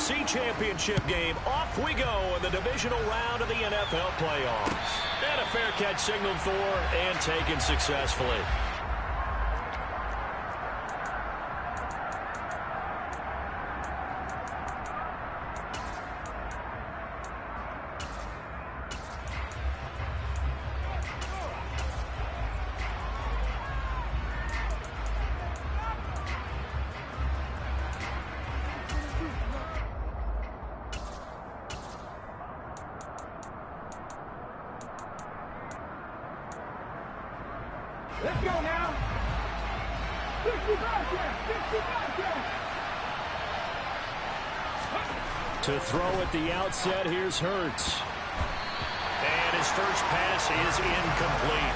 NFC Championship game. Off we go in the divisional round of the NFL playoffs. And a fair catch signaled for and taken successfully. Let's go now. 65 To throw at the outset, here's Hurts. And his first pass is incomplete.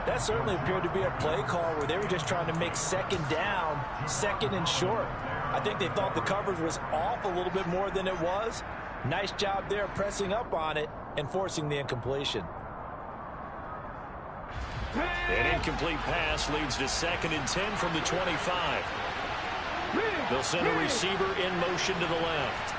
That certainly appeared to be a play call where they were just trying to make second down, second and short. I think they thought the coverage was off a little bit more than it was. Nice job there pressing up on it and forcing the incompletion. An incomplete pass leads to 2nd and 10 from the 25. They'll send a receiver in motion to the left.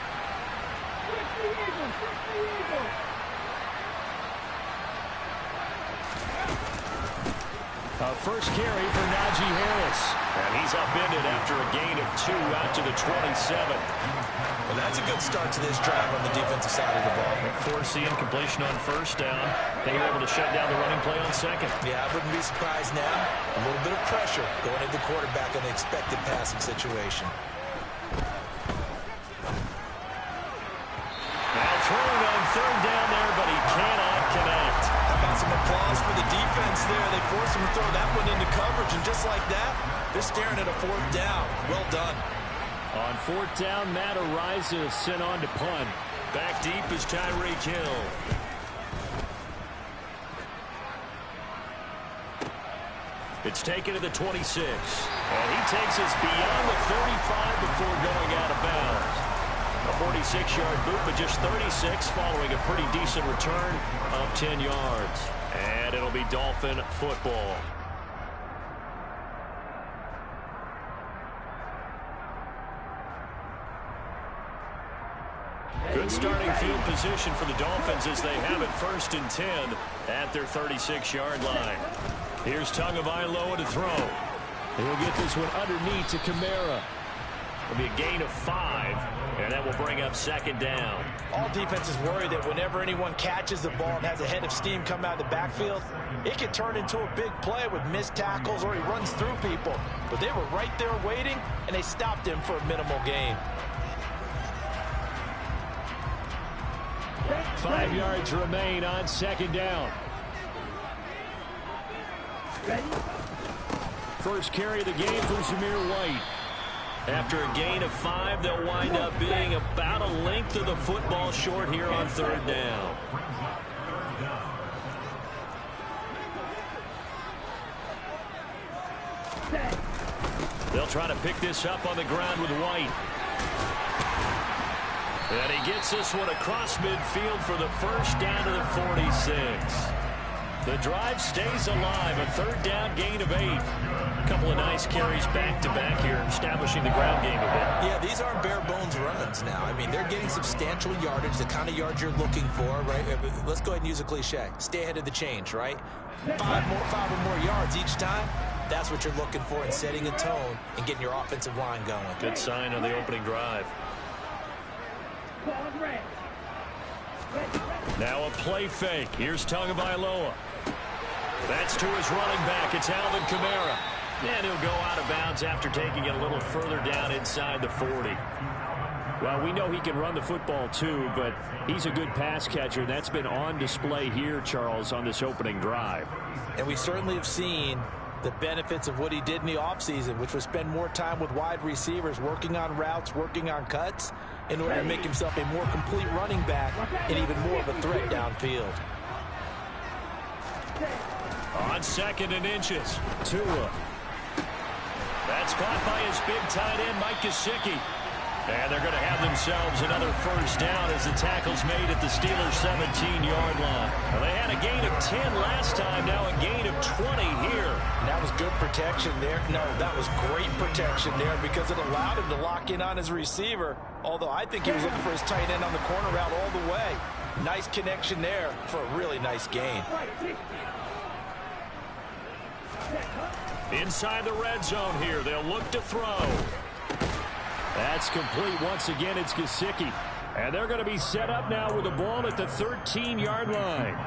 A first carry for Najee Harris. And he's upended after a gain of 2 out to the 27. Well, that's a good start to this drive on the defensive side of the ball. Force the incompletion on first down. They were able to shut down the running play on second. Yeah, I wouldn't be surprised now. A little bit of pressure going into the quarterback in the expected passing situation. Now throwing on 3rd down there, but he cannot connect. How about some applause for the defense there? They forced him to throw that one into coverage, and just like that, they're staring at a 4th down. Well done. On 4th down, Matt Araiza is sent on to punt. Back deep is Tyreek Hill. It's taken to the 26. And he takes us beyond the 35 before going out of bounds. A 46-yard boot, but just 36 following a pretty decent return of 10 yards. And it'll be Dolphin football. Good starting field position for the Dolphins as they have it 1st and 10 at their 36-yard line. Here's Tagovailoa to throw. He'll get this one underneath to Kamara. It'll be a gain of 5, and that will bring up 2nd down. All defenses worry that whenever anyone catches the ball and has a head of steam come out of the backfield, it can turn into a big play with missed tackles or he runs through people. But they were right there waiting, and they stopped him for a minimal gain. 5 yards remain on 2nd down. First carry of the game from Zamir White. After a gain of 5, they'll wind up being about a length of the football short here on 3rd down. They'll try to pick this up on the ground with White. And he gets this one across midfield for the first down to the 46. The drive stays alive. A 3rd down gain of 8. A couple of nice carries back-to-back here, establishing the ground game a bit. Yeah, these aren't bare-bones runs now. I mean, they're getting substantial yardage, the kind of yards you're looking for, right? Let's go ahead and use a cliche. Stay ahead of the change, right? 5 or more yards each time. That's what you're looking for in setting a tone and getting your offensive line going. Good sign on the opening drive. Now a play fake. Here's Tagovailoa. That's to his running back. It's Alvin Kamara. And he'll go out of bounds after taking it a little further down inside the 40. Well, we know he can run the football too, but he's a good pass catcher. That's been on display here, Charles, on this opening drive. And we certainly have seen the benefits of what he did in the offseason, which was spend more time with wide receivers, working on routes, working on cuts, in order to make himself a more complete running back and even more of a threat downfield. On 2nd and inches, Tua. That's caught by his big tight end, Mike Gesicki. And they're going to have themselves another first down as the tackle's made at the Steelers' 17-yard line. Well, they had a gain of 10 last time, now a gain of 20 here. And that was good protection there. No, that was great protection there because it allowed him to lock in on his receiver, although I think he was looking for his tight end on the corner route all the way. Nice connection there for a really nice gain. Inside the red zone here, they'll look to throw. That's complete. Once again, it's Gesicki. And they're going to be set up now with the ball at the 13-yard line.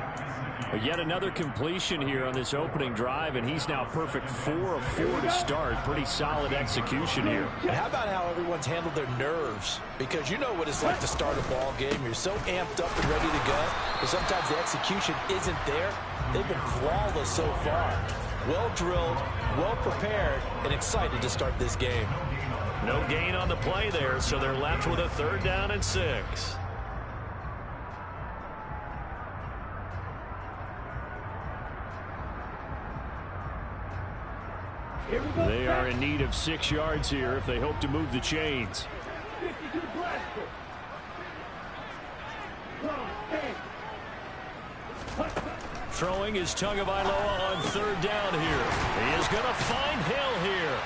But yet another completion here on this opening drive, and he's now perfect 4 of 4 to start. Pretty solid execution here. And how about how everyone's handled their nerves? Because you know what it's like to start a ball game. You're so amped up and ready to go, but sometimes the execution isn't there. They've been flawless so far. Well drilled, well prepared, and excited to start this game. No gain on the play there, so they're left with a 3rd down and 6. They are in need of 6 yards here if they hope to move the chains. Throwing is Tagovailoa on 3rd down here. He is going to find Hill here.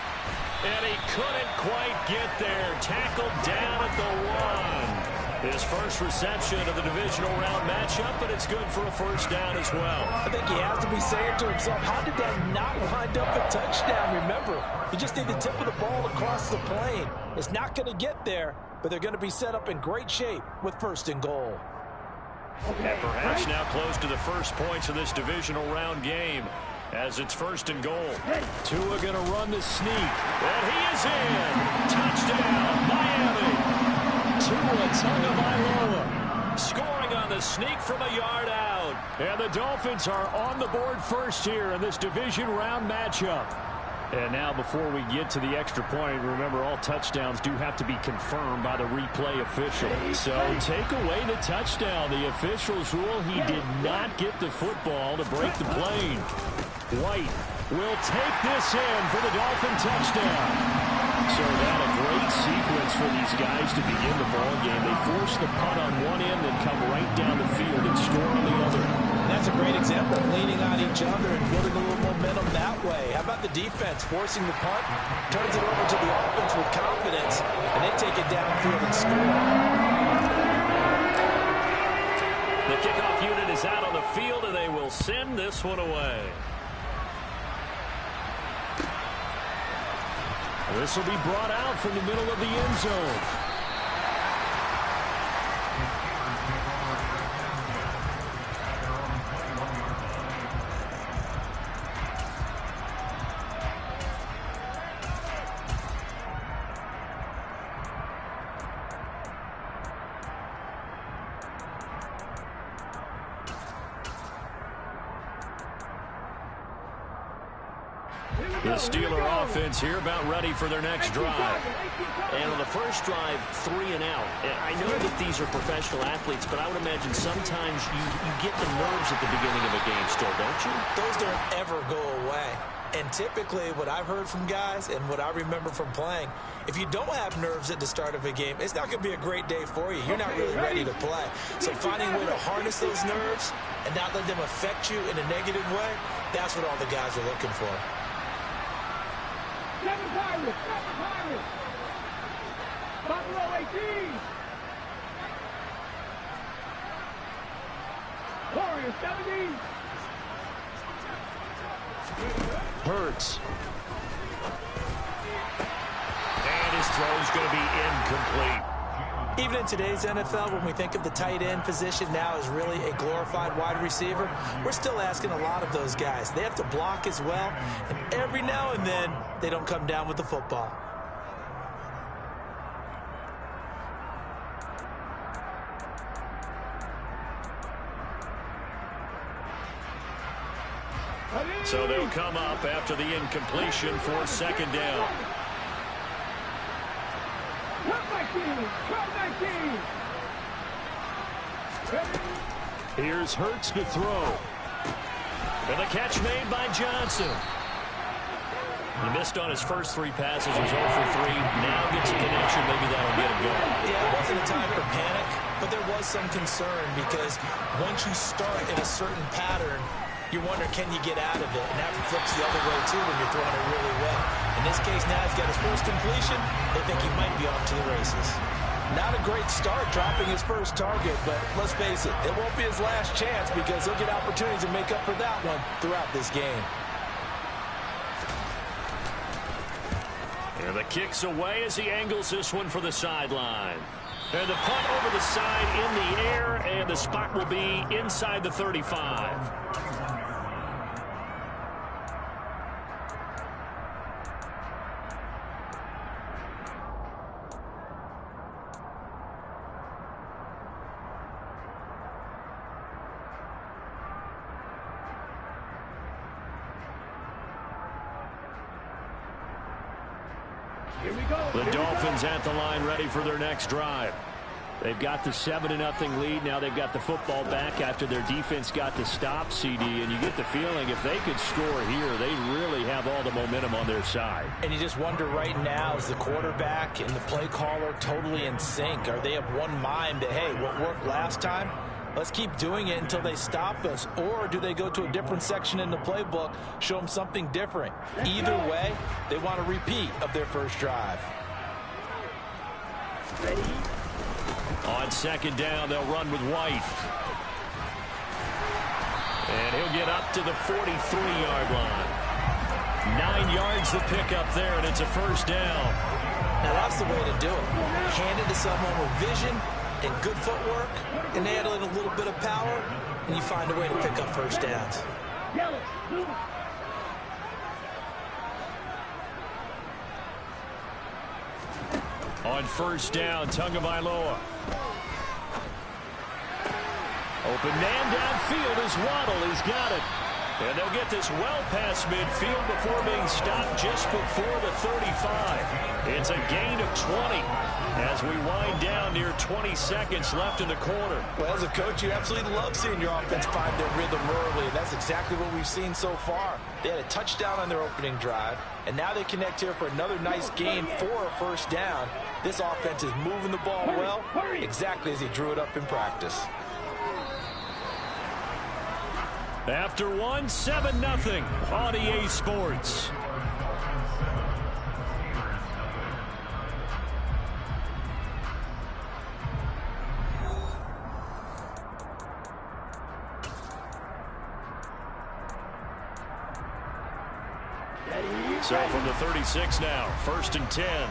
And he couldn't quite get there. Tackled down at the 1. His first reception of the divisional round matchup, but it's good for a first down as well. I think he has to be saying to himself, how did that not wind up a touchdown? Remember, you just need the tip of the ball across the plane. It's not going to get there, but they're going to be set up in great shape with 1st and goal. And perhaps now close to the first points of this divisional round game as it's 1st and goal. Tua going to run the sneak. And he is in. Touchdown, Miami. Tua Tagovailoa scoring on the sneak from a yard out. And the Dolphins are on the board first here in this division round matchup. And now before we get to the extra point, remember all touchdowns do have to be confirmed by the replay official. So take away the touchdown. The officials rule he did not get the football to break the plane. White will take this in for the Dolphin touchdown. So that a great sequence for these guys to begin the ball game. They force the punt on one end, then come right down the field and score on the other. And that's a great example of leaning on each other and building a little momentum that way. How about the defense forcing the punt, turns it over to the offense with confidence, and they take it downfield and score. The kickoff unit is out on the field, and they will send this one away. This will be brought out from the middle of the end zone. The Steeler offense here about ready for their next drive. And on the first drive, 3 and out. I know that these are professional athletes, but I would imagine sometimes you get the nerves at the beginning of a game still, don't you? Those don't ever go away. And typically what I've heard from guys and what I remember from playing, if you don't have nerves at the start of a game, it's not going to be a great day for you. You're not really ready to play. So finding a way to harness those nerves and not let them affect you in a negative way, that's what all the guys are looking for. Seven Pirates! Buffalo 18! Warriors 17! Hurts. And his throw is going to be incomplete. Even in today's NFL, when we think of the tight end position now as really a glorified wide receiver, we're still asking a lot of those guys. They have to block as well, and every now and then, they don't come down with the football. So they'll come up after the incompletion for 2nd down. 12-19. Here's Hurts to throw. And the catch made by Johnson. He missed on his first 3 passes, was 0 for 3. Now gets a connection. Maybe that'll get him going. but there was some concern because once you start in a certain pattern, you wonder, can you get out of it? And that flips the other way, too, when you're throwing it really well. In this case, now he's got his first completion. They think he might be off to the races. Not a great start dropping his first target, but let's face it, it won't be his last chance because he'll get opportunities to make up for that one throughout this game. And the kick's away as he angles this one for the sideline. And the punt over the side in the air, and the spot will be inside the 35. Here we go. The Dolphins at the line ready for their next drive. They've got the 7-0 lead. Now they've got the football back after their defense got the stop, CD. And you get the feeling if they could score here, they really have all the momentum on their side. And you just wonder right now, is the quarterback and the play caller totally in sync? Are they of one mind that, hey, what worked last time? Let's keep doing it until they stop us. Or do they go to a different section in the playbook, show them something different? Either way, they want a repeat of their first drive. Ready? On second down, they'll run with White. And he'll get up to the 43-yard line. 9 yards to pick up there, and it's a first down. Now that's the way to do it. Hand it to someone with vision and good footwork, and add in a little bit of power, and you find a way to pick up first downs. Yellow. Blue. On first down, Tagovailoa. Open man downfield is Waddle. He's got it. And they'll get this well past midfield before being stopped just before the 35. It's a gain of 20 as we wind down near 20 seconds left in the quarter. Well, as a coach, you absolutely love seeing your offense find their rhythm early, and that's exactly what we've seen so far. They had a touchdown on their opening drive, and now they connect here for another nice gain for a first down. This offense is moving the ball well, exactly as he drew it up in practice. After one, 7-0 on EA Sports. So from the 36 now, 1st and 10.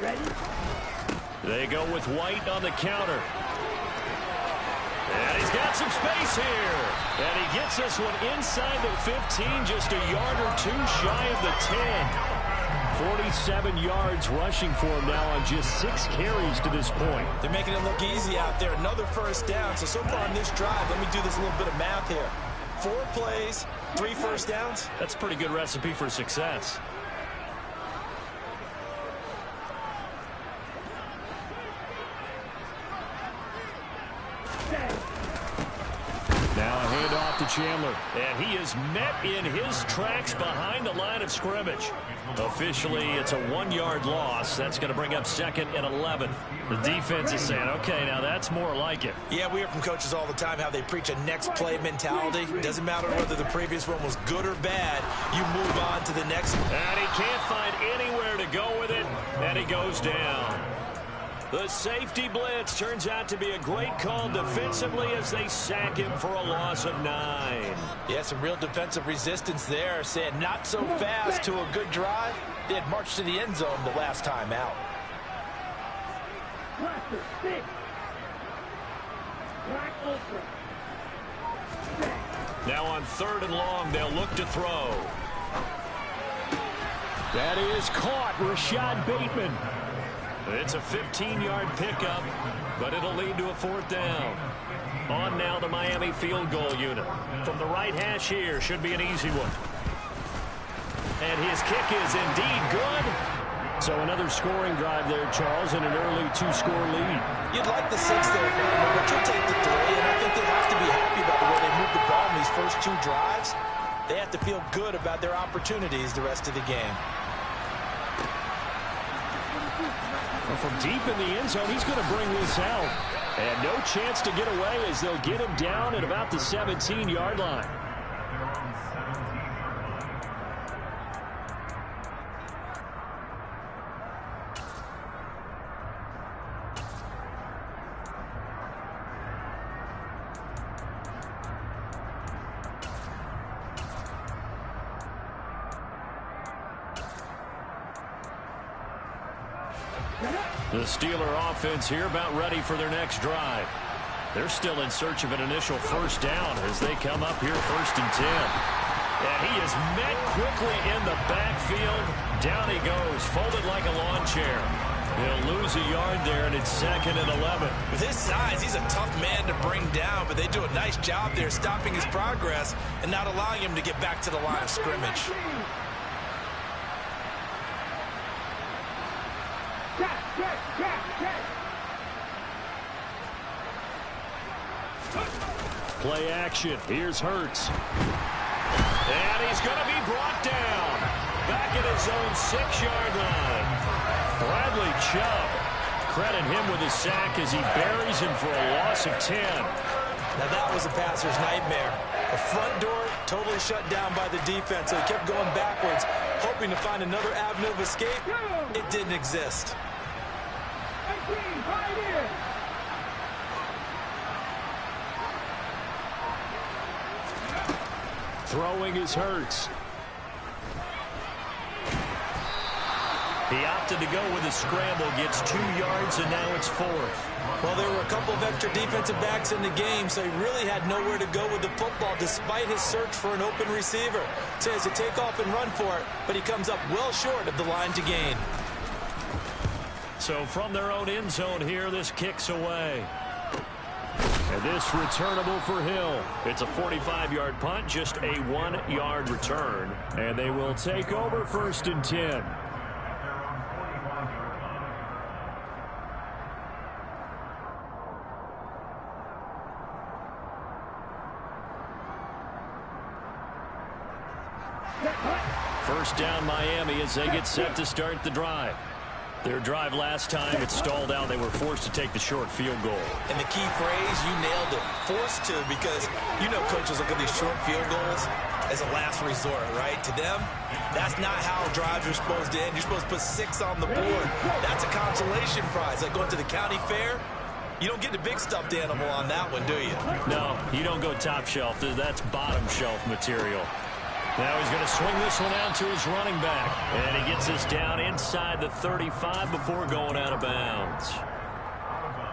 Ready? They go with White on the counter. And he's got some space here. And he gets this one inside the 15, just a yard or two shy of the 10. 47 yards rushing for him now on just 6 carries to this point. They're making it look easy out there. Another first down. So far on this drive, let me do this little bit of math here. 4 plays, 3 first downs. That's a pretty good recipe for success. Now a handoff to Chandler. And he is met in his tracks behind the line of scrimmage. Officially, it's a 1-yard loss. That's going to bring up 2nd and 11. The defense is saying, okay, now that's more like it. Yeah, we hear from coaches all the time how they preach a next play mentality. Doesn't matter whether the previous one was good or bad. You move on to the next one. And he can't find anywhere to go with it. And he goes down. The safety blitz turns out to be a great call defensively as they sack him for a loss of 9. Yeah, some real defensive resistance there, saying not so fast to a good drive. They had marched to the end zone the last time out. Cluster 6. Black ultra. Now on 3rd and long, they'll look to throw. That is caught. Rashad Bateman. It's a 15-yard pickup, but it'll lead to a 4th down. On now the Miami field goal unit. From the right hash here, should be an easy one. And his kick is indeed good. So another scoring drive there, Charles, and an early 2-score lead. You'd like the 6 there, but you'll take the 3, and I think they have to be happy about the way they moved the ball in these first 2 drives. They have to feel good about their opportunities the rest of the game. Well, from deep in the end zone, he's going to bring this out. And no chance to get away as they'll get him down at about the 17-yard line. The Steeler offense here about ready for their next drive. They're still in search of an initial first down as they come up here 1st and 10. And he is met quickly in the backfield. Down he goes, folded like a lawn chair. He'll lose a yard there, and it's 2nd and 11. With his size, he's a tough man to bring down, but they do a nice job there stopping his progress and not allowing him to get back to the line of scrimmage. Play action. Here's Hurts. And he's going to be brought down. Back at his own 6-yard line. Bradley Chubb. Credit him with a sack as he buries him for a loss of 10. Now that was a passer's nightmare. The front door totally shut down by the defense, so he kept going backwards, hoping to find another avenue of escape. It didn't exist. Throwing is Hurts. He opted to go with a scramble, gets 2 yards, and now it's 4th. Well, there were a couple of extra defensive backs in the game, so he really had nowhere to go with the football despite his search for an open receiver. So he has to take off and run for it, but he comes up well short of the line to gain. So from their own end zone here, this kicks away. And this returnable for Hill. It's a 45-yard punt, just a 1-yard return. And they will take over 1st and 10. First down Miami as they get set to start the drive. Their drive last time, it stalled out. They were forced to take the short field goal. And the key phrase, you nailed it. Forced to, because you know coaches look at these short field goals as a last resort, right? To them, that's not how drives are supposed to end. You're supposed to put 6 on the board. That's a consolation prize. Like going to the county fair, you don't get the big stuffed animal on that one, do you? No, you don't go top shelf. That's bottom shelf material. Now he's going to swing this one out to his running back. And he gets this down inside the 35 before going out of bounds.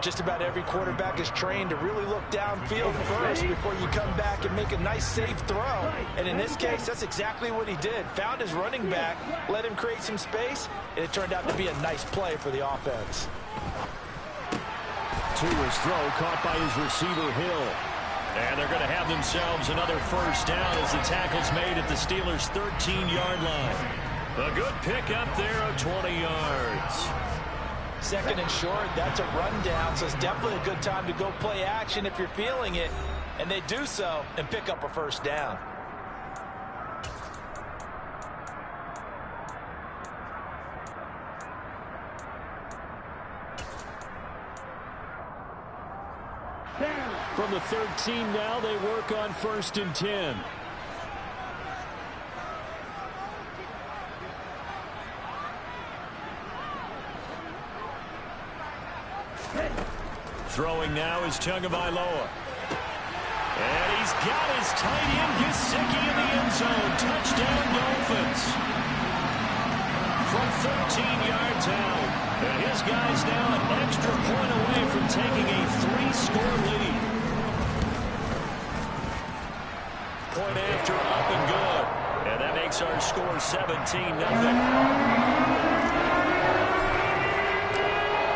Just about every quarterback is trained to really look downfield first before you come back and make a nice, safe throw. And in this case, that's exactly what he did. Found his running back, let him create some space, and it turned out to be a nice play for the offense. To his throw, caught by his receiver, Hill. And they're going to have themselves another first down as the tackle's made at the Steelers' 13-yard line. A good pickup there of 20 yards. 2nd and short, that's a rundown, so it's definitely a good time to go play action if you're feeling it. And they do so and pick up a first down. From the 13 now, they work on 1st and 10. Throwing now is Tagovailoa. And he's got his tight end, Gesicki, in the end zone. Touchdown, Dolphins. From 13 yards out. And his guy's now an extra point away from taking a 3-score lead. Point after, up and good. And that makes our score 17-0.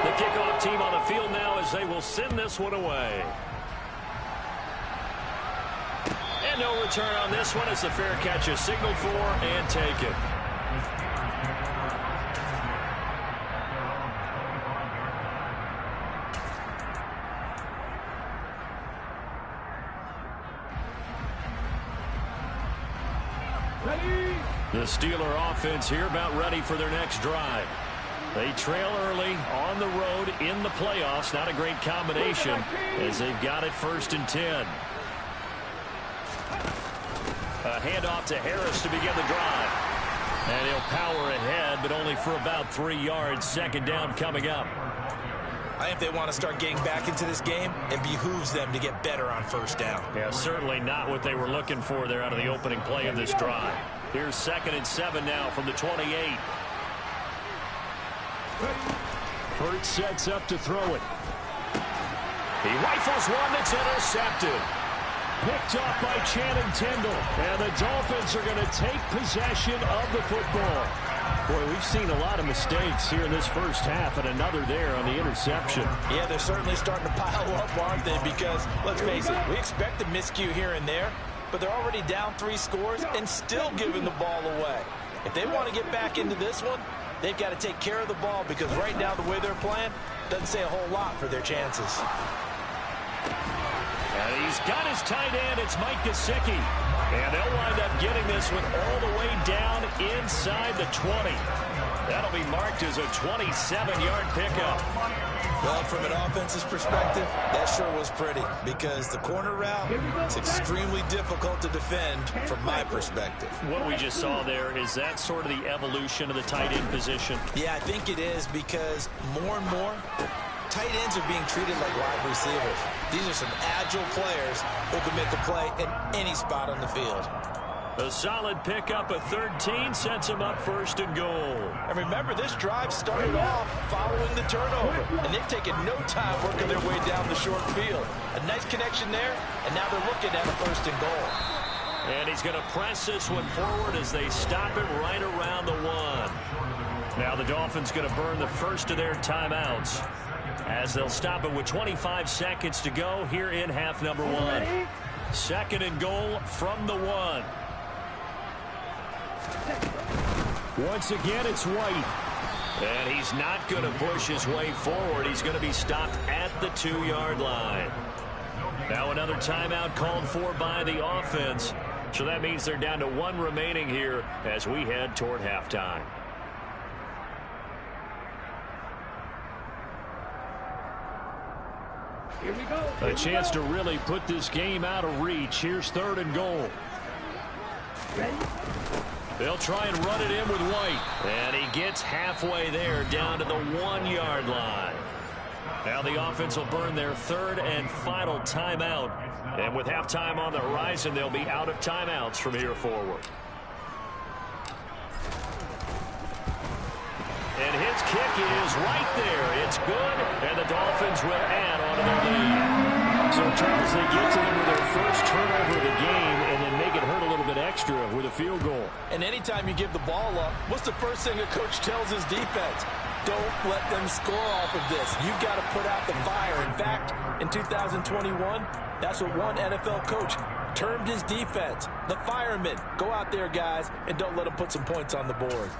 The kickoff team on the field now as they will send this one away. And no return on this one as the fair catch is signaled for and taken. The Steeler offense here about ready for their next drive. They trail early on the road in the playoffs. Not a great combination as they've got it 1st and 10. A handoff to Harris to begin the drive. And he'll power ahead, but only for about 3 yards. 2nd down coming up. I think they want to start getting back into this game. It behooves them to get better on 1st down. Yeah, certainly not what they were looking for there out of the opening play of this drive. Here's 2nd and 7 now from the 28. Hurts sets up to throw it. He rifles one that's intercepted. Picked off by Channing Tindall. And the Dolphins are going to take possession of the football. Boy, we've seen a lot of mistakes here in this first half, and another there on the interception. Yeah, they're certainly starting to pile up, aren't they? Because, let's face it, we expect a miscue here and there, but they're already down 3 scores and still giving the ball away. If they want to get back into this one, they've got to take care of the ball, because right now the way they're playing doesn't say a whole lot for their chances. And he's got his tight end. It's Mike Gesicki. And they'll wind up getting this one all the way down inside the 20. That'll be marked as a 27-yard pickup. Well, from an offensive perspective, that sure was pretty, because the corner route is extremely difficult to defend from my perspective. What we just saw there, is that sort of the evolution of the tight end position? Yeah, I think it is, because more and more, tight ends are being treated like wide receivers. These are some agile players who can make a play in any spot on the field. A solid pickup of 13 sets him up 1st and goal. And remember, this drive started off following the turnover, and they've taken no time working their way down the short field. A nice connection there, and now they're looking at a 1st and goal. And he's going to press this one forward as they stop it right around the 1. Now the Dolphins going to burn the first of their timeouts, as they'll stop it with 25 seconds to go here in half number 1. 2nd and goal from the 1. Once again, it's White. And he's not going to push his way forward. He's going to be stopped at the 2-yard line. Now another timeout called for by the offense. So that means they're down to 1 remaining here as we head toward halftime. Here we go. A chance to really put this game out of reach. Here's 3rd and goal. Ready? They'll try and run it in with White. And he gets halfway there, down to the 1-yard line. Now the offense will burn their 3rd and final timeout. And with halftime on the horizon, they'll be out of timeouts from here forward. And his kick is right there. It's good, and the Dolphins will add on to their lead. So, Charles, they get to them with their first turnover of the game and then make it hurt a little bit extra with a field goal. And anytime you give the ball up, what's the first thing a coach tells his defense? Don't let them score off of this. You've got to put out the fire. In fact, in 2021, that's what one NFL coach termed his defense. The firemen. Go out there, guys, and don't let them put some points on the board.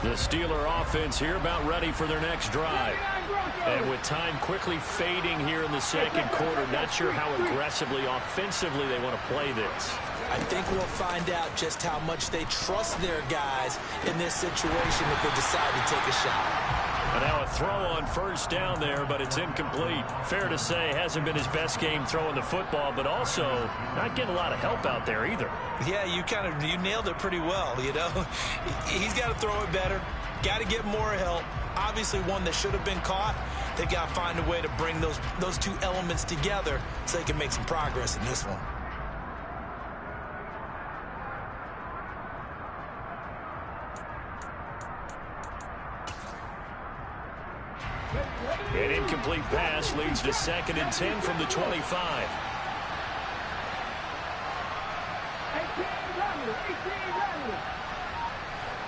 The Steeler offense here about ready for their next drive. And with time quickly fading here in the 2nd quarter, not sure how aggressively, offensively they want to play this. I think we'll find out just how much they trust their guys in this situation if they decide to take a shot. And now a throw on 1st down there, but it's incomplete. Fair to say, hasn't been his best game throwing the football, but also not getting a lot of help out there either. Yeah, you nailed it pretty well, you know. He's got to throw it better, got to get more help. Obviously one that should have been caught. They've got to find a way to bring those 2 elements together so they can make some progress in this one. An incomplete pass leads to 2nd and 10 from the 25. 18 runners. 18 runners.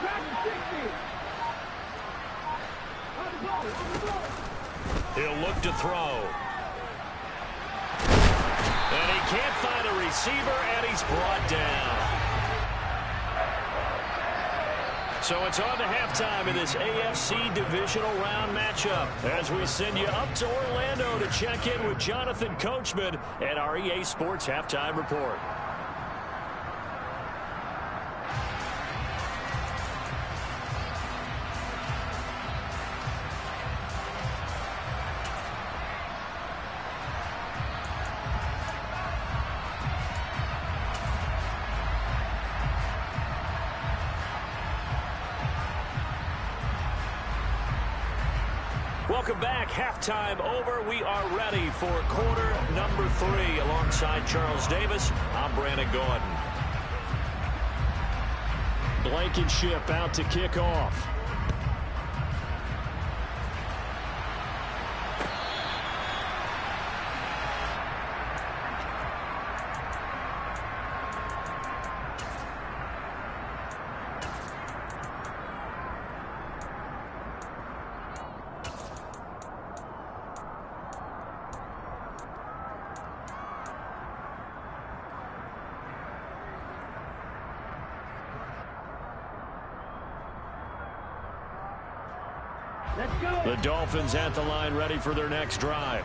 Driving 60. On the ball. He'll look to throw. And he can't find a receiver, and he's brought down. So it's on to halftime in this AFC divisional round matchup as we send you up to Orlando to check in with Jonathan Coachman at our EA Sports Halftime Report. Welcome back. Halftime over. We are ready for quarter number 3. Alongside Charles Davis, I'm Brandon Gordon. Blankenship out to kick off. The Dolphins at the line ready for their next drive.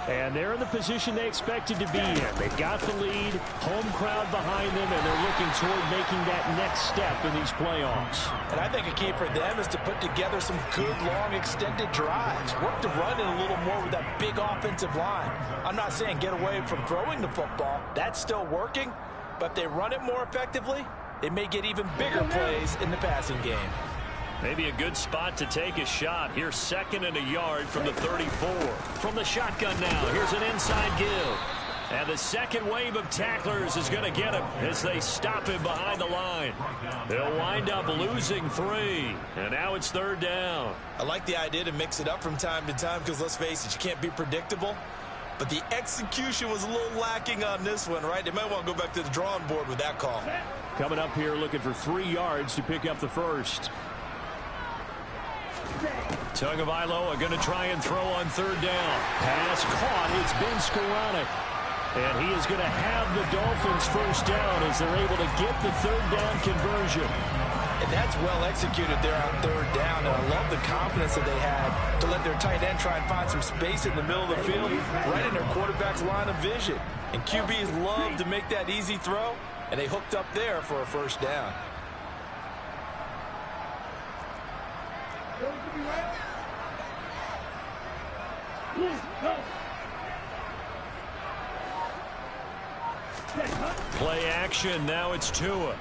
And they're in the position they expected to be in. They've got the lead, home crowd behind them, and they're looking toward making that next step in these playoffs. And I think a key for them is to put together some good, long, extended drives. Work to run it a little more with that big offensive line. I'm not saying get away from throwing the football. That's still working. But if they run it more effectively, they may get even bigger plays in the passing game. Maybe a good spot to take a shot. Here's 2nd and a yard from the 34. From the shotgun now, here's an inside give. And the second wave of tacklers is going to get him as they stop him behind the line. They'll wind up losing 3. And now it's 3rd down. I like the idea to mix it up from time to time because, let's face it, you can't be predictable. But the execution was a little lacking on this one, right? They might want to go back to the drawing board with that call. Coming up here looking for 3 yards to pick up the first. Tagovailoa going to try and throw on 3rd down. Pass caught. It's Ben Skoranek. And he is going to have the Dolphins first down as they're able to get the 3rd down conversion. And that's well executed there on 3rd down. And I love the confidence that they had to let their tight end try and find some space in the middle of the field, right in their quarterback's line of vision. And QBs love to make that easy throw, and they hooked up there for a first down. Play action. Now it's Tua.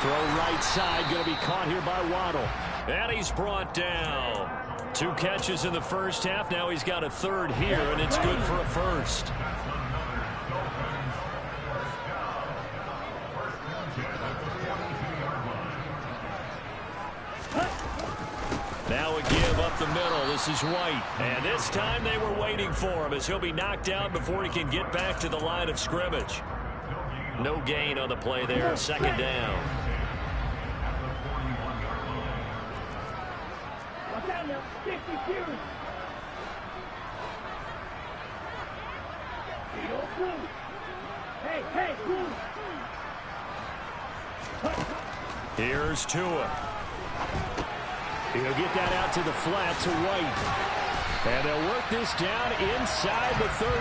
Throw right side. Going to be caught here by Waddle. And he's brought down. 2 catches in the first half. Now he's got a 3rd here, and it's good for a first. Now a give up the middle. This is White. And this time they were waiting for him as he'll be knocked out before he can get back to the line of scrimmage. No gain on the play there. 2nd down. Here's Tua. He'll get that out to the flat to White. And they'll work this down inside the 30.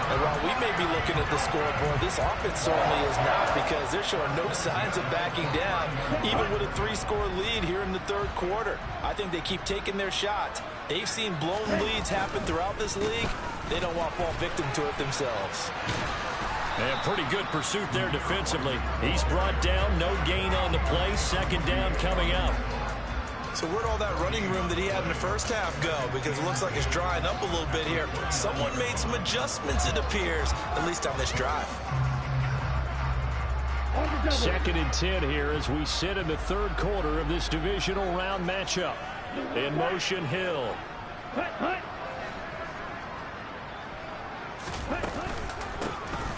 And while we may be looking at the scoreboard, this offense certainly is not, because they're showing no signs of backing down, even with a 3-score lead here in the 3rd quarter. I think they keep taking their shots. They've seen blown leads happen throughout this league. They don't want to fall victim to it themselves. And pretty good pursuit there defensively. He's brought down, no gain on the play. 2nd down coming up. So where'd all that running room that he had in the first half go? Because it looks like it's drying up a little bit here. Someone made some adjustments, it appears, at least on this drive. 2nd and 10 here as we sit in the 3rd quarter of this divisional round matchup. In motion, Hill.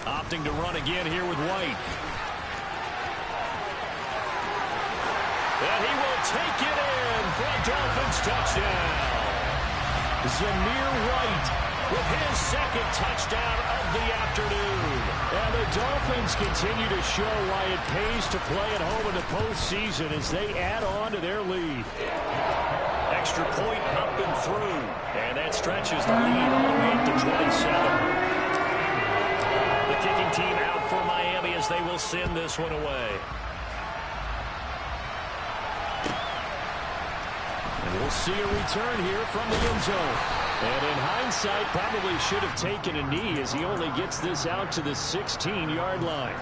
Opting to run again here with White. And he will take it in for a Dolphins touchdown. Zamir White with his 2nd touchdown of the afternoon. And the Dolphins continue to show why it pays to play at home in the postseason as they add on to their lead. Extra point up and through. And that stretches the lead all the way up to 27. The kicking team out for Miami as they will send this one away. And we'll see a return here from the end zone. And in hindsight, probably should have taken a knee as he only gets this out to the 16-yard line.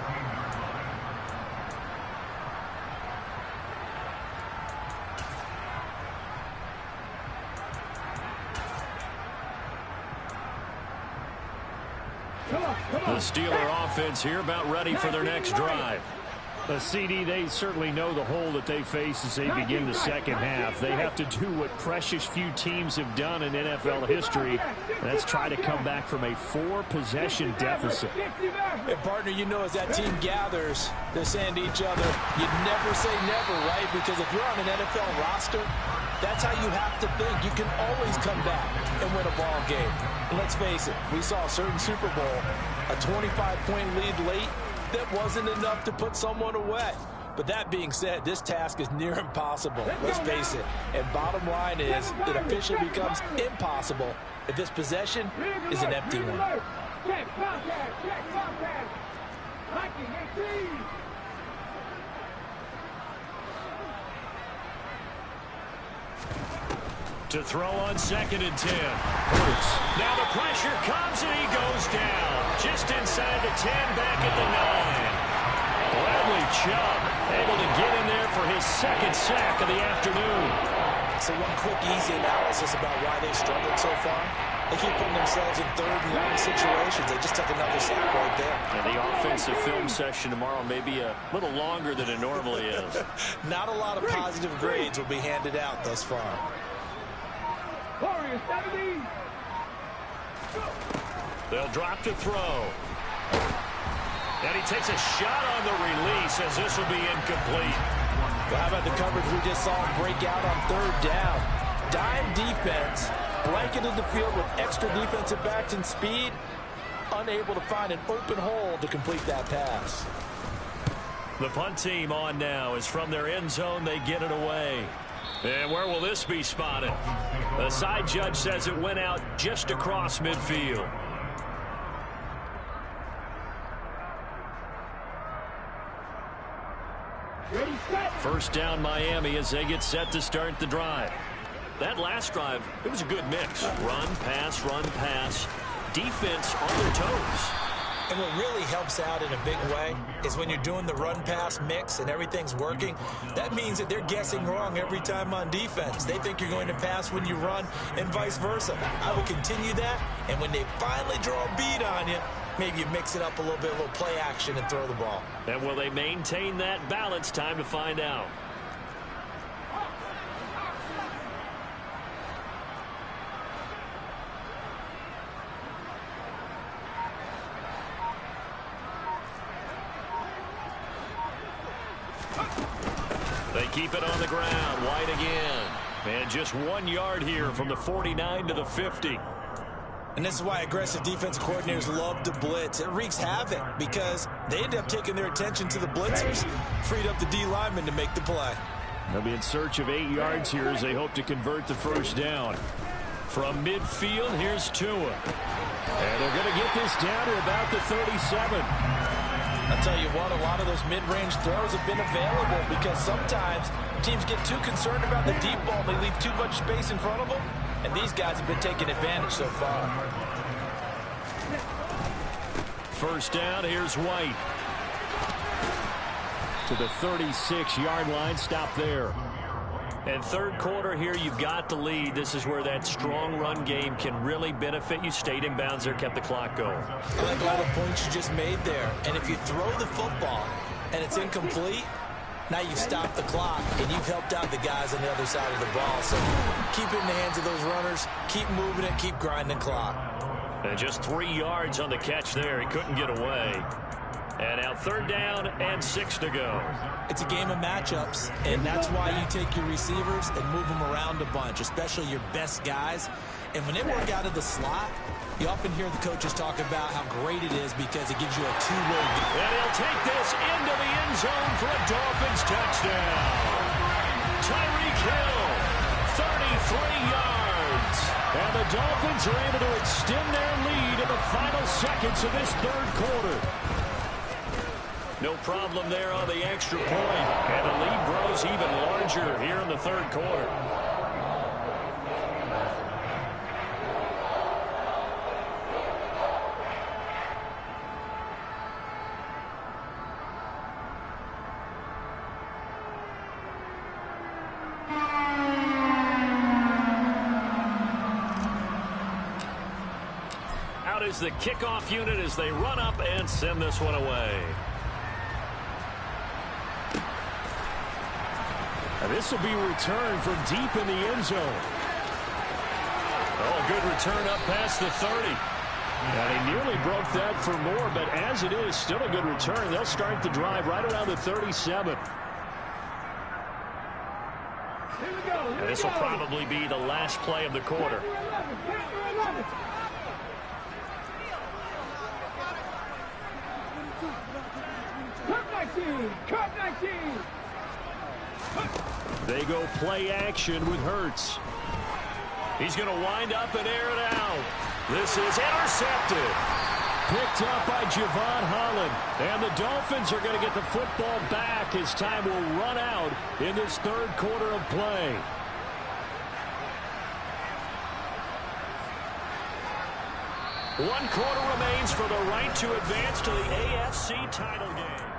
The Steeler offense here about ready for their next drive. The CD, they certainly know the hole that they face as they begin the second half. They have to do what precious few teams have done in NFL history, and that's try to come back from a 4-possession deficit. And partner, you know, as that team gathers, they're saying to each other, you never say never, right? Because if you're on an NFL roster, that's how you have to think. You can always come back and win a ball game. And let's face it, we saw a certain Super Bowl, a 25-point lead late, that wasn't enough to put someone away. But that being said, this task is near impossible. Let's face it. And bottom line is, it officially becomes impossible if this possession is an empty one. Check contact, check contact. Hiking, 18. To throw on 2nd and 10. Hurts. Now the pressure comes and he goes down. Just inside the 10, back at the 9. Bradley Chubb able to get in there for his 2nd sack of the afternoon. So one quick, easy analysis about why they struggled so far. They keep putting themselves in 3rd and long situations. They just took another sack right there. And the offensive film session tomorrow may be a little longer than it normally is. Not a lot of positive grades will be handed out thus far. Warriors 70. They'll drop to throw. And he takes a shot on the release as this will be incomplete. Well, how about the coverage we just saw him break out on 3rd down? Dime defense, blanketed the field with extra defensive backs and speed, unable to find an open hole to complete that pass. The punt team on now is from their end zone. They get it away. And where will this be spotted? The side judge says it went out just across midfield. First down Miami as they get set to start the drive. That last drive, it was a good mix. Run, pass, defense on their toes. And what really helps out in a big way is when you're doing the run-pass mix and everything's working, that means that they're guessing wrong every time on defense. They think you're going to pass when you run and vice versa. I would continue that, and when they finally draw a bead on you, maybe you mix it up a little bit, a little play action and throw the ball. And will they maintain that balance? Time to find out. They keep it on the ground. White again. And just 1 yard here from the 49 to the 50. And this is why aggressive defense coordinators love to blitz. It wreaks havoc because they end up taking their attention to the blitzers, freed up the D lineman to make the play. They'll be in search of 8 yards here as they hope to convert the first down. From midfield, here's Tua. And they're going to get this down to about the 37. I'll tell you what, a lot of those mid-range throws have been available because sometimes teams get too concerned about the deep ball and they leave too much space in front of them. And these guys have been taking advantage so far. First down, here's White. To the 36-yard line, stop there. And third quarter here, you've got the lead. This is where that strong run game can really benefit you. Stayed in bounds there, kept the clock going. I like all the points you just made there. And if you throw the football and it's incomplete, now you've stopped the clock and you've helped out the guys on the other side of the ball. So keep it in the hands of those runners. Keep moving it. Keep grinding clock. And just 3 yards on the catch there. He couldn't get away. And now third down and 6 to go. It's a game of matchups, and that's why you take your receivers and move them around a bunch, especially your best guys. And when they work out of the slot, you often hear the coaches talk about how great it is because it gives you a two-way. And he'll take this into the end zone for a Dolphins touchdown. Tyreek Hill, 33 yards. And the Dolphins are able to extend their lead in the final seconds of this third quarter. No problem there on the extra point. And the lead grows even larger here in the third quarter. Out is the kickoff unit as they run up and send this one away. And this will be returned from deep in the end zone. Oh, good return up past the 30. And he nearly broke that for more, but as it is, still a good return. They'll start the drive right around the 37. And this will probably be the last play of the quarter. They go play action with Hurts. He's going to wind up and air it out. This is intercepted. Picked up by Javon Holland. And the Dolphins are going to get the football back as time will run out in this third quarter of play. One quarter remains for the right to advance to the AFC title game.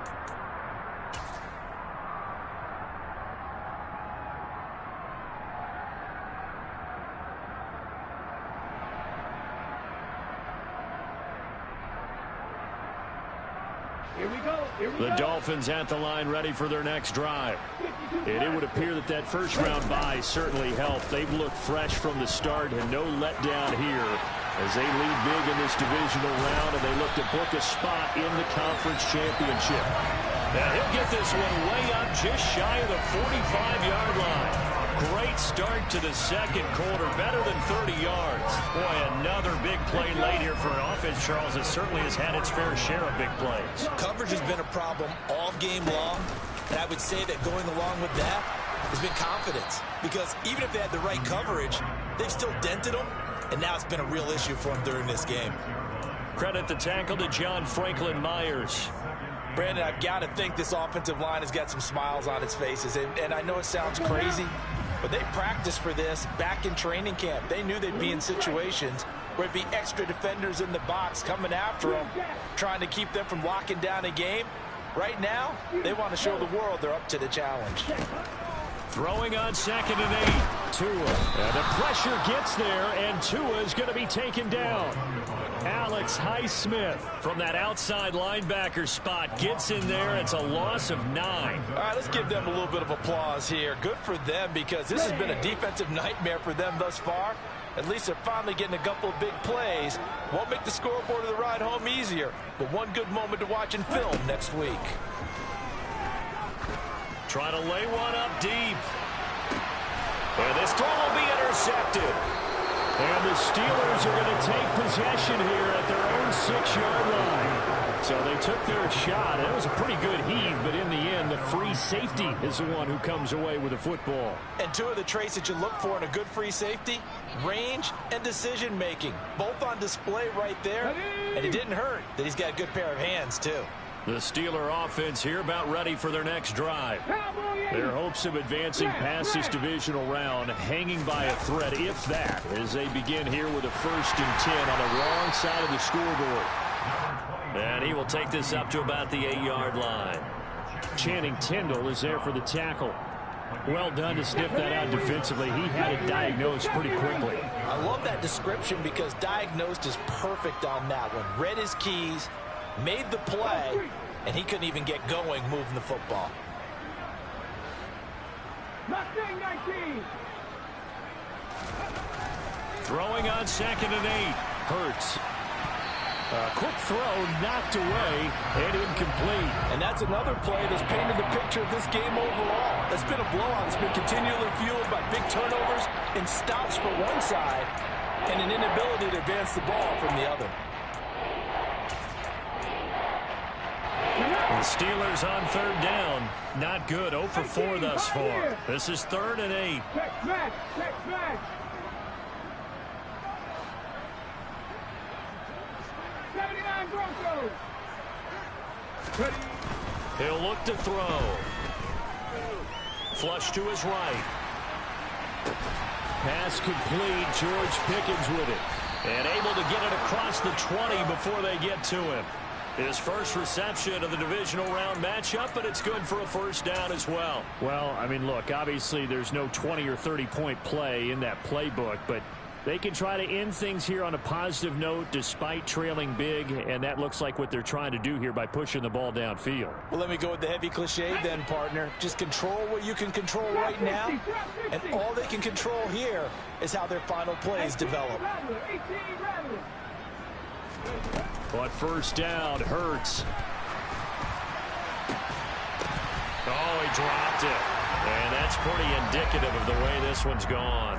The Dolphins at the line ready for their next drive. And it would appear that that first round bye certainly helped. They've looked fresh from the start and no letdown here as they lead big in this divisional round and they look to book a spot in the conference championship. Now he'll get this one way up just shy of the 45-yard line. Great start to the second quarter, better than 30 yards. Boy, another big play late here for an offense, Charles, that certainly has had its fair share of big plays. Coverage has been a problem all game long, and I would say that going along with that has been confidence. Because even if they had the right coverage, they've still dented them, and now it's been a real issue for them during this game. Credit the tackle to John Franklin Myers. Brandon, I've got to think this offensive line has got some smiles on its faces, and I know it sounds crazy, but they practiced for this back in training camp. They knew they'd be in situations where it'd be extra defenders in the box coming after them, trying to keep them from locking down a game. Right now, they want to show the world they're up to the challenge. Throwing on 2nd and 8. Tua. And the pressure gets there, and Tua is going to be taken down. Alex Highsmith from that outside linebacker spot gets in there. It's a loss of 9. All right, let's give them a little bit of applause here. Good for them because this has been a defensive nightmare for them thus far. At least they're finally getting a couple of big plays. Won't make the scoreboard of the ride home easier, but one good moment to watch in film next week. Trying to lay one up deep. And this throw will be intercepted. And the Steelers are going to take possession here at their own 6-yard line. So they took their shot. It was a pretty good heave, but in the end, the free safety is the one who comes away with the football. And two of the traits that you look for in a good free safety, range and decision-making. Both on display right there. And it didn't hurt that he's got a good pair of hands, too. The Steeler offense here about ready for their next drive. Their hopes of advancing past this divisional round hanging by a thread, if that, as they begin here with a 1st and 10 on the wrong side of the scoreboard. And he will take this up to about the 8-yard line. Channing Tindall is there for the tackle. Well done to sniff that out defensively. He had it diagnosed pretty quickly. I love that description because diagnosed is perfect on that one. Read his keys, made the play, and he couldn't even get going moving the football. Throwing on 2nd and 8. Hurts. Quick throw knocked away and incomplete. And that's another play that's painted the picture of this game overall. It's been a blowout. It's been continually fueled by big turnovers and stops for one side and an inability to advance the ball from the other. The Steelers on 3rd down. Not good. 0 for 4 thus far. This is 3rd and 8. He'll look to throw. Flush to his right. Pass complete. George Pickens with it. And able to get it across the 20 before they get to him. His first reception of the divisional round matchup, but it's good for a 1st down as well. Well, I mean, look, obviously there's no 20 or 30-point play in that playbook, but They can try to end things here on a positive note despite trailing big, and that looks like what they're trying to do here by pushing the ball downfield. Well, let me go with the heavy cliche then, partner. Just control what you can control right now, and all they can control here is how their final plays develop. But first down, Hurts. Oh, he dropped it. And that's pretty indicative of the way this one's gone.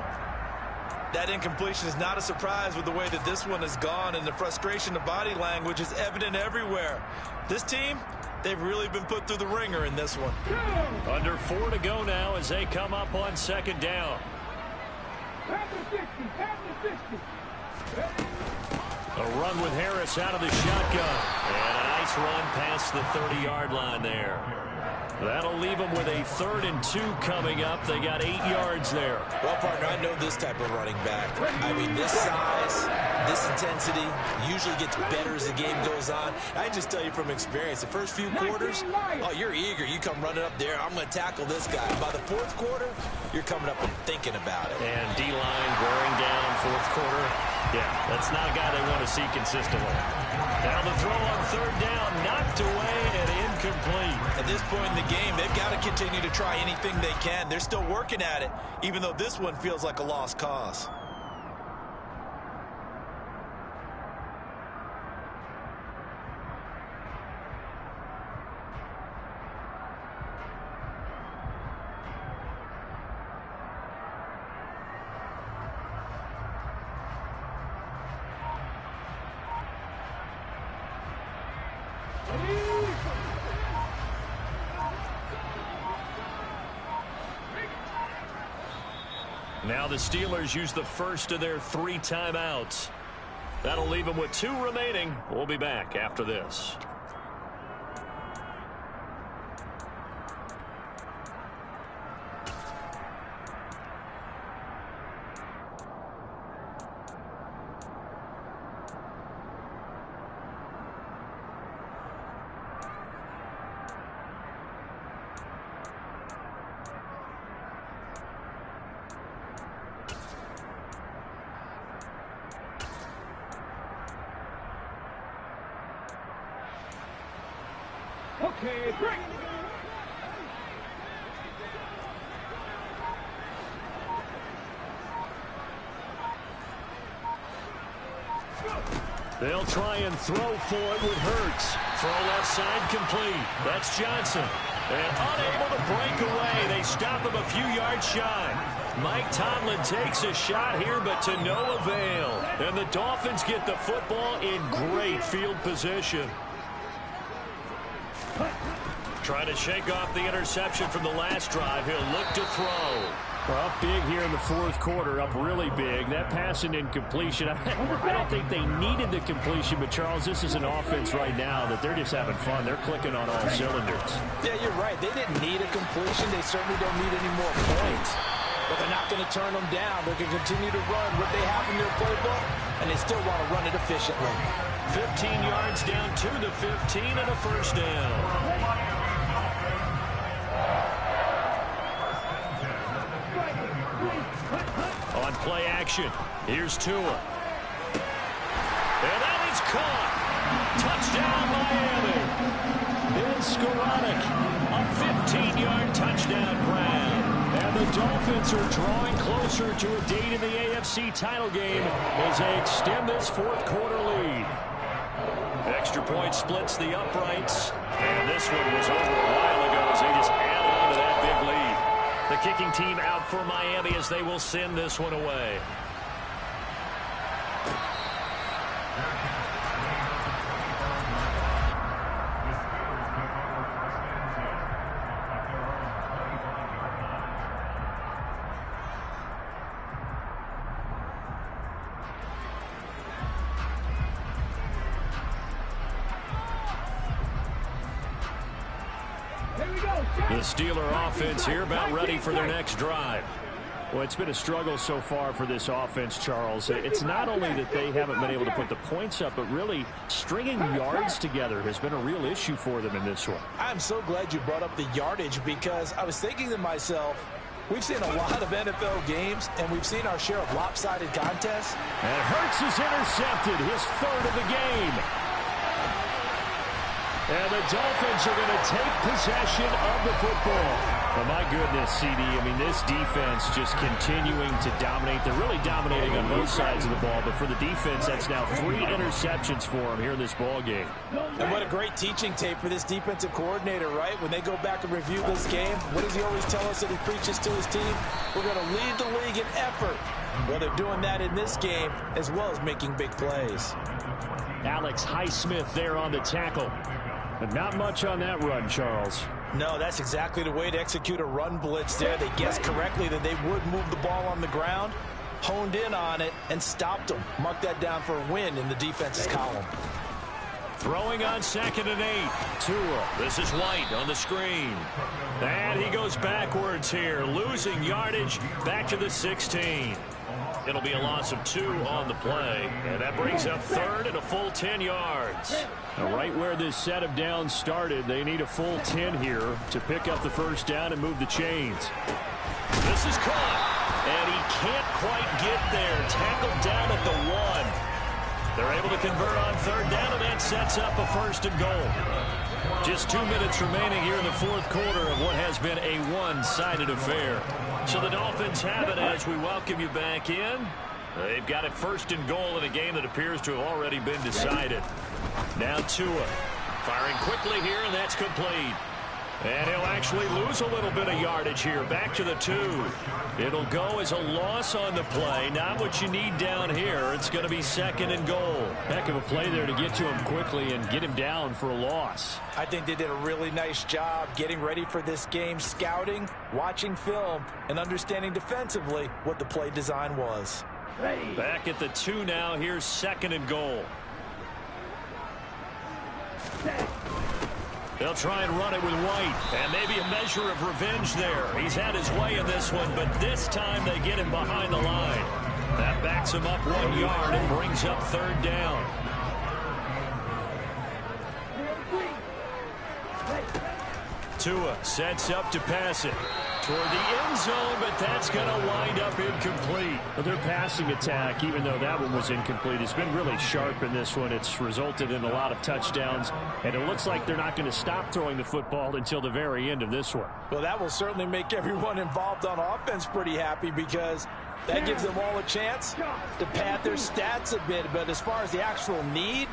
That incompletion is not a surprise with the way that this one has gone, and the frustration of body language is evident everywhere. This team, they've really been put through the ringer in this one. Under 4 to go now as they come up on second down. A run with Harris out of the shotgun. And a nice run past the 30-yard line there. That'll leave them with a 3rd and 2 coming up. They got 8 yards there. Well, partner, I know this type of running back. I mean, this size, this intensity usually gets better as the game goes on. I just tell you from experience, the first few quarters, oh, you're eager. You come running up there, I'm going to tackle this guy. By the 4th quarter, you're coming up and thinking about it. And D-line wearing down 4th quarter. Yeah, that's not a guy they want to see consistently. Now the throw on 3rd down, knocked away and incomplete. At this point in the game, they've got to continue to try anything they can. They're still working at it, even though this one feels like a lost cause. Now the Steelers use the first of their 3 timeouts. That'll leave them with 2 remaining. We'll be back after this. Okay, break. They'll try and throw for it with Hurts. Throw left side complete. That's Johnson. And unable to break away. They stop him a few yards shy. Mike Tomlin takes a shot here, but to no avail. And the Dolphins get the football in great field position. Trying to shake off the interception from the last drive. He'll look to throw. Well, up big here in the 4th quarter, up really big. That pass and incompletion, I don't think they needed the completion, but Charles, this is an offense right now that they're just having fun. They're clicking on all cylinders. Yeah, you're right. They didn't need a completion. They certainly don't need any more points. But they're not going to turn them down. They're going to continue to run what they have in their playbook, and they still want to run it efficiently. 15 yards down to the 15 and a first down. On play action, here's Tua. And that is caught. Touchdown, Miami. Ben Skoranek, a 15-yard touchdown grab. And the Dolphins are drawing closer to a date in the AFC title game as they extend this 4th quarter lead. Extra point splits the uprights. And this one was over a while ago as they just add on to that big lead. The kicking team out for Miami as they will send this one away. The Steeler offense here about ready for their next drive. Well, it's been a struggle so far for this offense, Charles. It's not only that they haven't been able to put the points up, but really stringing yards together has been a real issue for them in this one. I'm so glad you brought up the yardage because I was thinking to myself, We've seen a lot of NFL games, and we've seen our share of lopsided contests. And Hurts is intercepted, his third of the game. And the Dolphins are going to take possession of the football. Oh, my goodness, CD. I mean, this defense just continuing to dominate. They're really dominating on both sides of the ball. But for the defense, that's now 3 interceptions for them here in this ball game. And what a great teaching tape for this defensive coordinator, right? When they go back and review this game, what does he always tell us that he preaches to his team? We're going to lead the league in effort. Well, they're doing that in this game as well as making big plays. Alex Highsmith there on the tackle. But not much on that run, Charles. No, that's exactly the way to execute a run blitz there. They guessed correctly that they would move the ball on the ground, honed in on it, and stopped them. Mark that down for a win in the defense's column. Throwing on 2nd and 8. Tua. This is White on the screen. And he goes backwards here, losing yardage back to the 16. It'll be a loss of 2 on the play. And that brings up 3rd and a full 10 yards. Now, right where this set of downs started, they need a full 10 here to pick up the first down and move the chains. This is caught. And he can't quite get there. Tackled down at the 1. They're able to convert on 3rd down, and that sets up a 1st and goal. Just 2 minutes remaining here in the 4th quarter of what has been a one-sided affair. So the Dolphins have it as we welcome you back in. They've got a 1st and goal in a game that appears to have already been decided. Now Tua firing quickly here, and that's complete. And he'll actually lose a little bit of yardage here. Back to the 2. It'll go as a loss on the play. Not what you need down here. It's going to be 2nd and goal. Heck of a play there to get to him quickly and get him down for a loss. I think they did a really nice job getting ready for this game, scouting, watching film, and understanding defensively what the play design was. Back at the 2 now. Here's 2nd and goal. They'll try and run it with White, and maybe a measure of revenge there. He's had his way in this one, but this time they get him behind the line. That backs him up 1 yard and brings up 3rd down. Tua sets up to pass it toward the end zone, but that's going to wind up incomplete. But their passing attack, even though that one was incomplete, has been really sharp in this one. It's resulted in a lot of touchdowns, and it looks like they're not going to stop throwing the football until the very end of this one. Well, that will certainly make everyone involved on offense pretty happy, because that gives them all a chance to pad their stats a bit. But as far as the actual need,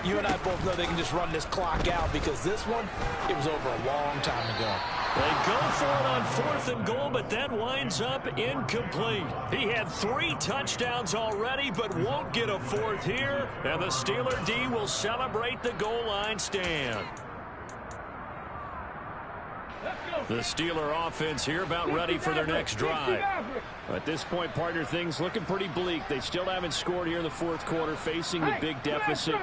you and I both know they can just run this clock out, because this one, it was over a long time ago. They go for it on 4th and goal, but that winds up incomplete. He had 3 touchdowns already, but won't get a 4th here. And the Steeler D will celebrate the goal line stand. The Steeler offense here about ready for their next drive. At this point, partner, things looking pretty bleak. They still haven't scored here in the 4th quarter, facing the big deficit.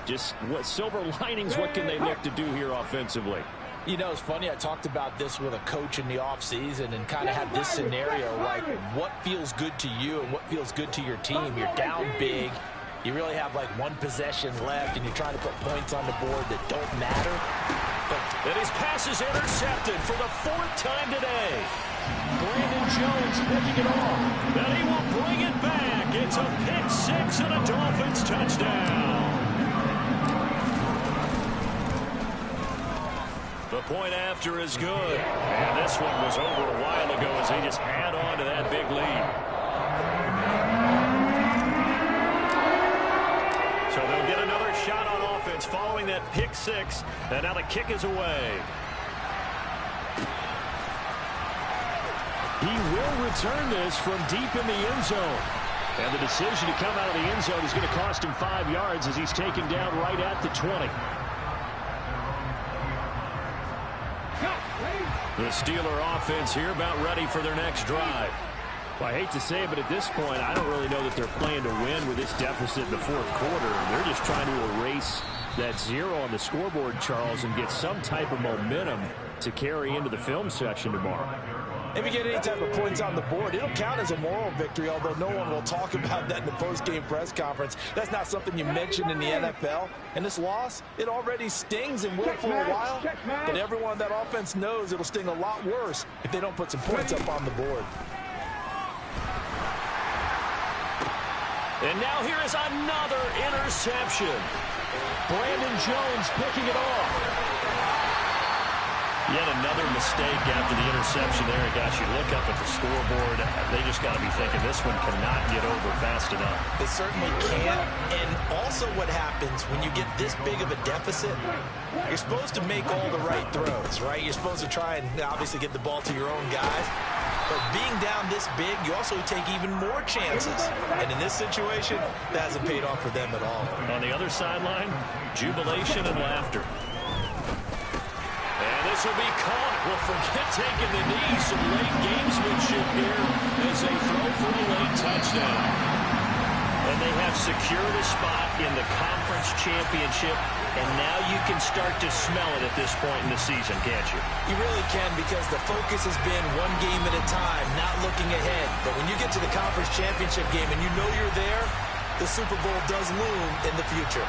Just what silver linings, what can they look to do here offensively? You know, it's funny, I talked about this with a coach in the offseason and kind of had this scenario, like what feels good to you and what feels good to your team. You're down big. You really have like 1 possession left, and you're trying to put points on the board that don't matter. And his pass is intercepted for the 4th time today. Brandon Jones picking it off. And he will bring it back. It's a pick-6 and a Dolphins touchdown. The point after is good. And this one was over a while ago as they just add on to that big lead. So they'll get another shot on offense following that pick-6. And now the kick is away. He will return this from deep in the end zone. And the decision to come out of the end zone is going to cost him 5 yards as he's taken down right at the 20. The Steeler offense here about ready for their next drive. Well, I hate to say it, but at this point, I don't really know that they're playing to win with this deficit in the 4th quarter. They're just trying to erase that 0 on the scoreboard, Charles, and get some type of momentum to carry into the film section tomorrow. If you get any type of points on the board, it'll count as a moral victory, although no one will talk about that in the post-game press conference. That's not something you mention in the NFL. And this loss, it already stings and will for a while. But everyone on that offense knows it'll sting a lot worse if they don't put some points up on the board. And now here is another interception. Brandon Jones picking it off. Yet another mistake after the interception there. And gosh, you look up at the scoreboard, they just got to be thinking this one cannot get over fast enough. It certainly can't. And also what happens when you get this big of a deficit, you're supposed to make all the right throws, right? You're supposed to try and obviously get the ball to your own guys. But being down this big, you also take even more chances. And in this situation, that hasn't paid off for them at all. On the other sideline, jubilation and laughter. And this will be caught. Well, forget taking the knee. Some late gamesmanship here as they throw for a late touchdown. And they have secured a spot in the conference championship. And now you can start to smell it at this point in the season, can't you? You really can, because the focus has been one game at a time, not looking ahead. But when you get to the conference championship game and you know you're there, the Super Bowl does loom in the future.